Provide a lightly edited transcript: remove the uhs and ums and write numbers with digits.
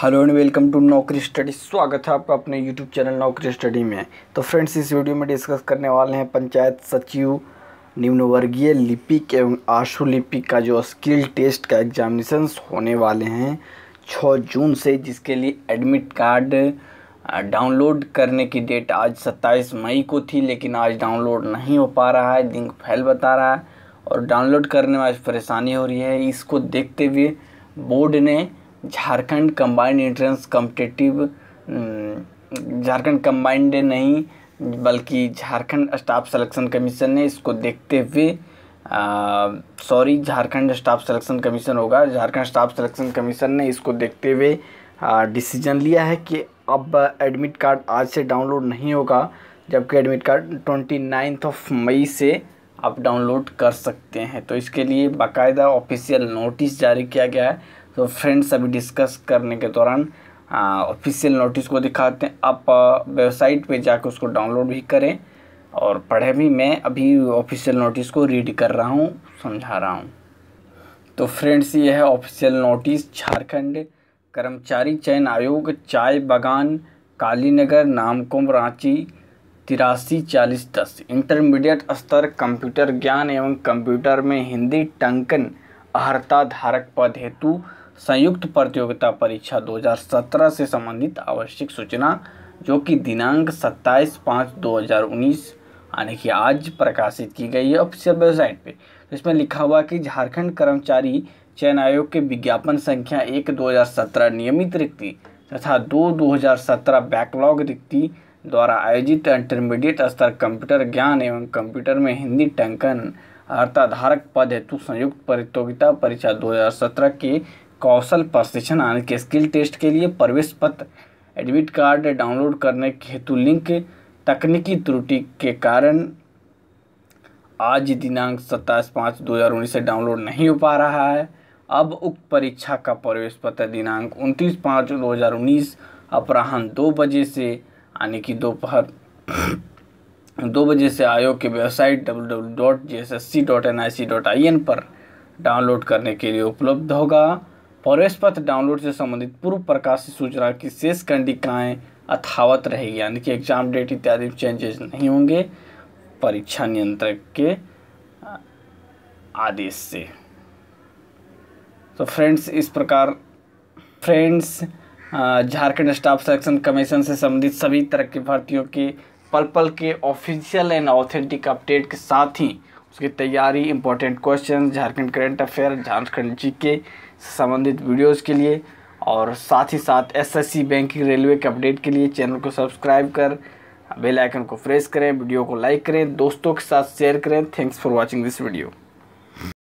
Hello and welcome to नौकरी study. स्वागत है आपका अपने यूट्यूब चैनल नौकरी स्टडी में। तो फ्रेंड्स, इस वीडियो में डिस्कस करने वाले हैं पंचायत सचिव निम्न वर्गीय लिपिक एवं आशु लिपिक का जो स्किल टेस्ट का एग्जामिनेशंस होने वाले हैं 6 जून से, जिसके लिए एडमिट कार्ड डाउनलोड करने की डेट आज 27 मई को थी, लेकिन आज डाउनलोड नहीं हो पा रहा है, लिंक फेल बता रहा है और डाउनलोड करने में आज परेशानी हो रही है। इसको देखते हुए बोर्ड ने Jharkhand combined entrance competitive Jharkhand combined नहीं बल्कि झारखंड स्टाफ सिलेक्शन कमीशन ने इसको देखते हुए झारखंड स्टाफ सिलेक्शन कमीशन होगा। झारखंड स्टाफ सिलेक्शन कमीशन ने इसको देखते हुए डिसीजन लिया है कि अब एडमिट कार्ड आज से डाउनलोड नहीं होगा, जबकि एडमिट कार्ड 29 मई से आप डाउनलोड कर सकते हैं। तो इसके लिए बाकायदा ऑफिशियल नोटिस जारी किया गया है। तो फ्रेंड्स, अभी डिस्कस करने के दौरान ऑफिशियल नोटिस को दिखाते हैं। आप वेबसाइट पे जाकर उसको डाउनलोड भी करें और पढ़ें भी। मैं अभी ऑफिशियल नोटिस को रीड कर रहा हूँ, समझा रहा हूँ। तो फ्रेंड्स, ये है ऑफिशियल नोटिस। झारखंड कर्मचारी चयन आयोग, चाय बागान, कालीनगर, नामकुम, रांची 834010। इंटरमीडिएट स्तर कंप्यूटर ज्ञान एवं कंप्यूटर में हिंदी टंकन अर्हता धारक पद हेतु संयुक्त प्रतियोगिता परीक्षा 2017 से संबंधित आवश्यक सूचना, जो कि दिनांक 27/5/2019 यानी कि आज प्रकाशित की गई है ऑफिशियल वेबसाइट पे। तो इसमें लिखा हुआ कि झारखंड कर्मचारी चयन आयोग के विज्ञापन संख्या 1/2017 नियमित रिक्ति तथा 2/2017 बैकलॉग रिक्ति द्वारा आयोजित इंटरमीडिएट स्तर कंप्यूटर ज्ञान एवं कंप्यूटर में हिंदी टंकन अर्हता धारक पद हेतु संयुक्त प्रतियोगिता परीक्षा 2017 के कौशल प्रशिक्षण यानी कि स्किल टेस्ट के लिए प्रवेश पत्र एडमिट कार्ड डाउनलोड करने के हेतु लिंक तकनीकी त्रुटि के कारण आज दिनांक 27/5/2019 से डाउनलोड नहीं हो पा रहा है। अब उक्त परीक्षा का प्रवेश पत्र दिनांक 29/5/2019 अपराह्न 2 बजे से यानी कि दोपहर 2 बजे से आयोग के वेबसाइट www.jssc.nic.in पर डाउनलोड करने के लिए उपलब्ध होगा। प्रवेश पत्र डाउनलोड से संबंधित पूर्व प्रकाशित सूचना की शेष कंडिकाएं यथावत रहेगी, यानी कि एग्जाम डेट इत्यादि चेंजेस नहीं होंगे परीक्षा नियंत्रक के आदेश से। तो फ्रेंड्स, इस प्रकार झारखंड स्टाफ सिलेक्शन कमीशन से संबंधित सभी तरह की भर्तियों के पल पल के ऑफिशियल एंड ऑथेंटिक अपडेट के साथ ही उसकी तैयारी, important question, Jharkhand current affair, Jharkhand GK से संबंधित वीडियोस के लिए और साथ ही साथ एसएससी, बैंकिंग, रेलवे के अपडेट के लिए चैनल को सब्सक्राइब कर बेल आइकन को प्रेस करें, वीडियो को लाइक करें, दोस्तों के साथ शेयर करें। Thanks for watching this video.